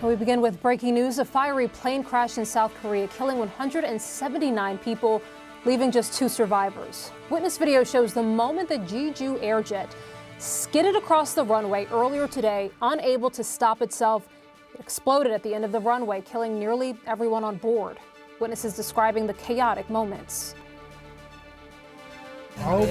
We begin with breaking news. A fiery plane crashed in South Korea, killing 179 people, leaving just 2 survivors. Witness video shows the moment the Jeju airjet skidded across the runway earlier today, unable to stop itself. It exploded at the end of the runway, killing nearly everyone on board. Witnesses describing the chaotic moments. I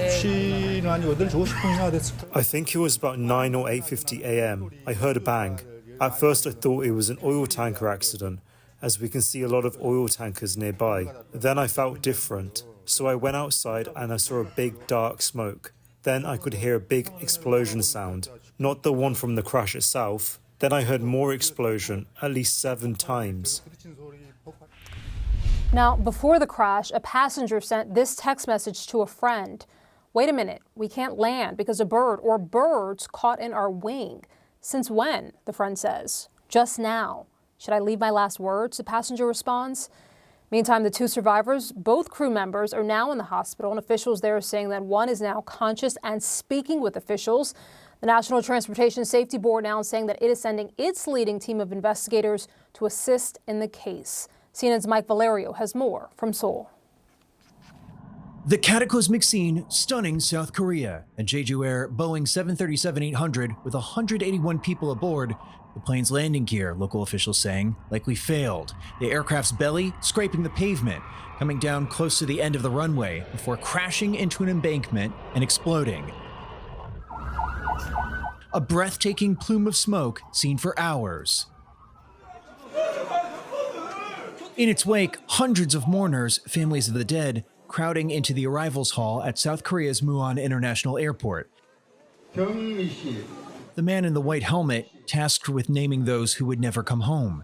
think it was about 9 or 8:50 a.m. I heard a bang. At first I thought it was an oil tanker accident, as we can see a lot of oil tankers nearby. Then I felt different, so I went outside and I saw a big dark smoke. Then I could hear a big explosion sound, not the one from the crash itself. Then I heard more explosion, at least 7 times. Now, before the crash, a passenger sent this text message to a friend. "Wait a minute, we can't land because a bird or birds caught in our wing." "Since when?" the friend says. "Just now." "Should I leave my last words?" the passenger responds. Meantime, the 2 survivors, both crew members, are now in the hospital, and officials there are saying that one is now conscious and speaking with officials. The National Transportation Safety Board now saying that it is sending its leading team of investigators to assist in the case. CNN's Mike Valerio has more from Seoul. The cataclysmic scene stunning South Korea. A Jeju Air Boeing 737-800 with 181 people aboard. The plane's landing gear, local officials saying, likely failed. The aircraft's belly scraping the pavement, coming down close to the end of the runway before crashing into an embankment and exploding. A breathtaking plume of smoke seen for hours. In its wake, hundreds of mourners, families of the dead, crowding into the arrivals hall at South Korea's Muan International Airport. The man in the white helmet tasked with naming those who would never come home.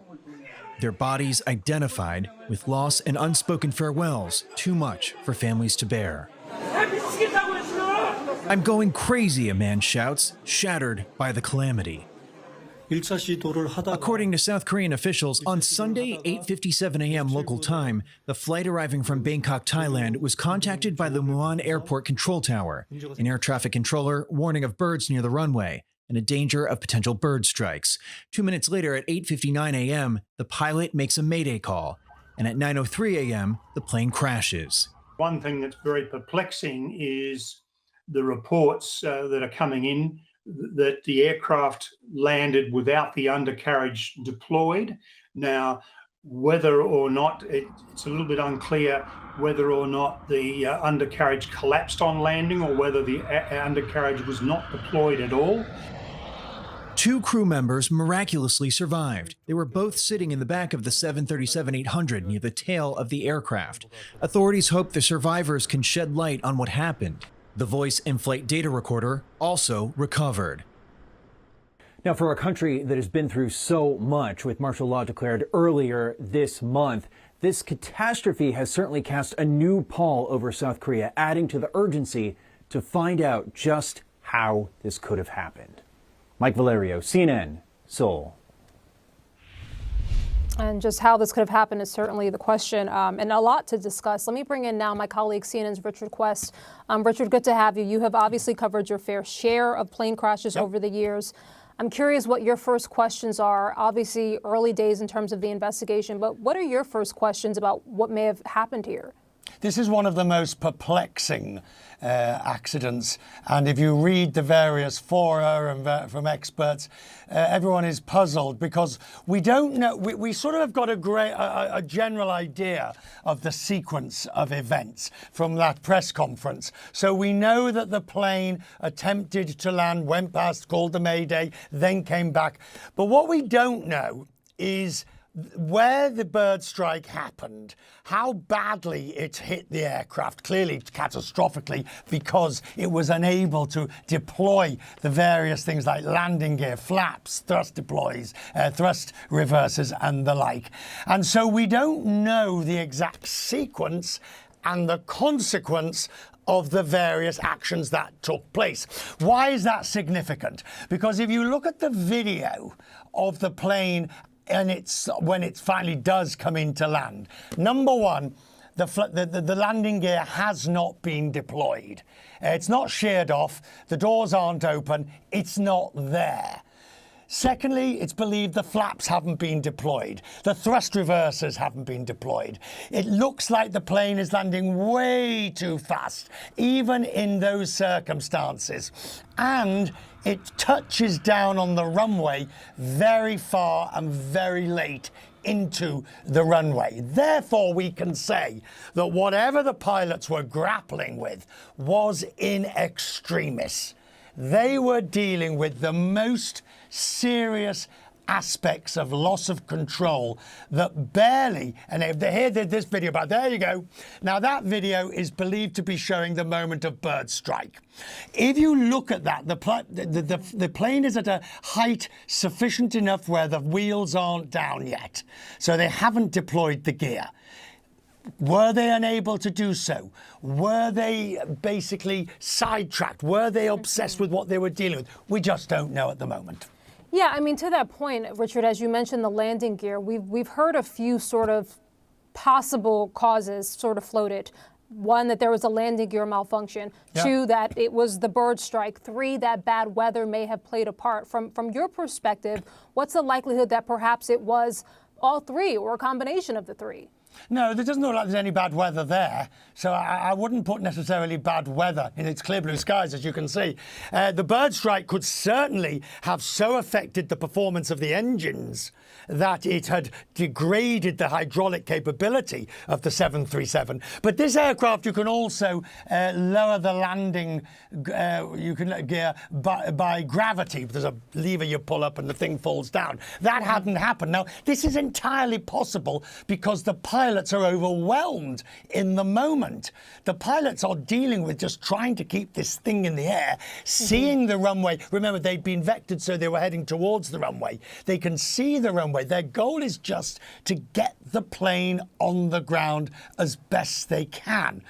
Their bodies identified with loss and unspoken farewells, too much for families to bear. "I'm going crazy," a man shouts, shattered by the calamity. According to South Korean officials, on Sunday, 8:57 a.m. local time, the flight arriving from Bangkok, Thailand, was contacted by the Muan Airport Control Tower, an air traffic controller warning of birds near the runway and a danger of potential bird strikes. 2 minutes later, at 8:59 a.m., the pilot makes a mayday call, and at 9:03 a.m., the plane crashes. One thing that's very perplexing is the reports that are coming in that the aircraft landed without the undercarriage deployed. Now, whether or not, it's a little bit unclear whether or not the undercarriage collapsed on landing or whether the undercarriage was not deployed at all. 2 crew members miraculously survived. They were both sitting in the back of the 737-800 near the tail of the aircraft. Authorities hope the survivors can shed light on what happened. The voice in-flight data recorder also recovered. Now, for a country that has been through so much, with martial law declared earlier this month, this catastrophe has certainly cast a new pall over South Korea, adding to the urgency to find out just how this could have happened. Mike Valerio, CNN, Seoul. And just how this could have happened is certainly the question, and a lot to discuss. Let me bring in now my colleague, CNN's Richard Quest. Richard, good to have you. You have obviously covered your fair share of plane crashes over the years. I'm curious what your first questions are. Obviously, early days in terms of the investigation, but what are your first questions about what may have happened here? This is one of the most perplexing accidents, and if you read the various fora and from experts, everyone is puzzled because we don't know. We sort of have got a general idea of the sequence of events from that press conference. So we know that the plane attempted to land, went past, called the Mayday, then came back. But what we don't know is where the bird strike happened, how badly it hit the aircraft, clearly catastrophically, because it was unable to deploy the various things like landing gear, flaps, thrust deploys, thrust reversers and the like. And so we don't know the exact sequence and the consequence of the various actions that took place. Why is that significant? Because if you look at the video of the plane and when it finally does come into land, number one, the landing gear has not been deployed. It's not sheared off. The doors aren't open. It's not there. Secondly, it's believed the flaps haven't been deployed. The thrust reversers haven't been deployed. It looks like the plane is landing way too fast, even in those circumstances. And it touches down on the runway very far and very late into the runway. Therefore, we can say that whatever the pilots were grappling with was in extremis. They were dealing with the most serious aspects of loss of control that barely, and here this video about, there you go. Now that video is believed to be showing the moment of bird strike. If you look at that, the plane is at a height sufficient enough where the wheels aren't down yet. So they haven't deployed the gear. Were they unable to do so? Were they basically sidetracked? Were they obsessed with what they were dealing with? We just don't know at the moment. Yeah, I mean, to that point, Richard, as you mentioned the landing gear, we've heard a few sort of possible causes sort of floated. One, that there was a landing gear malfunction. Yeah. Two, that it was the bird strike. Three, that bad weather may have played a part. From your perspective, what's the likelihood that perhaps it was all three or a combination of the three? No, there doesn't look like there's any bad weather there. So I wouldn't put necessarily bad weather in its clear blue skies, as you can see. The bird strike could certainly have so affected the performance of the engines that it had degraded the hydraulic capability of the 737. But this aircraft, you can also lower the landing gear by gravity. There's a lever you pull up and the thing falls down. That hadn't happened. Now, this is entirely possible because the pilots are overwhelmed in the moment. The pilots are dealing with just trying to keep this thing in the air, seeing the runway. Remember, they'd been vectored, so they were heading towards the runway. They can see the runway. Their goal is just to get the plane on the ground as best they can.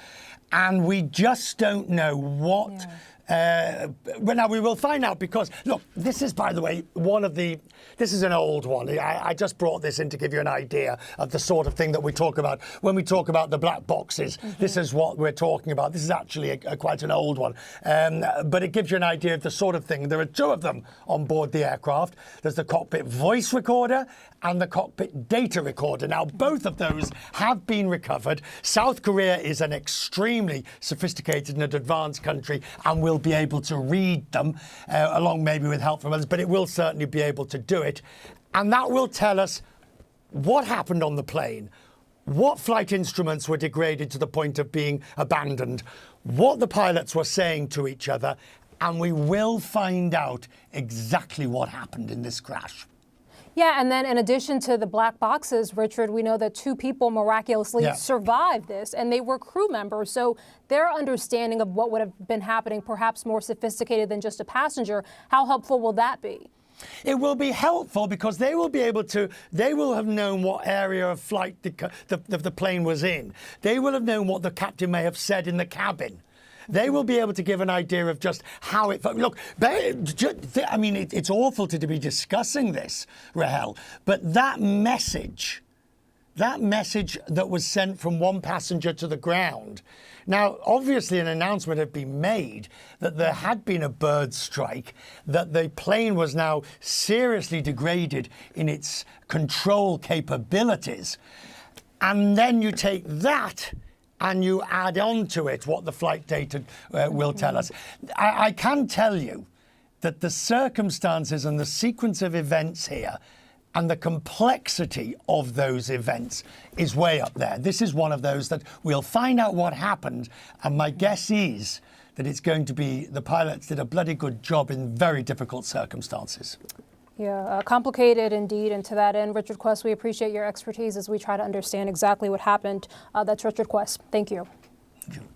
And we just don't know what... Yeah. Well, now we will find out because, look, this is, by the way, this is an old one. I just brought this in to give you an idea of the sort of thing that we talk about when we talk about the black boxes. This is what we're talking about. This is actually quite an old one. But it gives you an idea of the sort of thing. There are two of them on board the aircraft. There's the cockpit voice recorder and the cockpit data recorder. Now, both of those have been recovered. South Korea is an extremely sophisticated and advanced country and will be able to read them, along maybe with help from others, but it will certainly be able to do it. And that will tell us what happened on the plane, what flight instruments were degraded to the point of being abandoned, what the pilots were saying to each other, and we will find out exactly what happened in this crash. Yeah, and then in addition to the black boxes, Richard, we know that two people miraculously survived this, and they were crew members. So their understanding of what would have been happening, perhaps more sophisticated than just a passenger, how helpful will that be? It will be helpful because they will have known what area of flight the plane was in. They will have known what the captain may have said in the cabin. They will be able to give an idea of just how it... Look, I mean, it's awful to be discussing this, Rahel, but that message that was sent from one passenger to the ground. Now, obviously, an announcement had been made that there had been a bird strike, that the plane was now seriously degraded in its control capabilities. And then you take that and you add on to it what the flight data will tell us. I can tell you that the circumstances and the sequence of events here and the complexity of those events is way up there. This is one of those that we'll find out what happened, and my guess is that it's going to be the pilots did a bloody good job in very difficult circumstances. Yeah, complicated indeed. And to that end, Richard Quest, we appreciate your expertise as we try to understand exactly what happened. That's Richard Quest. Thank you. Thank you.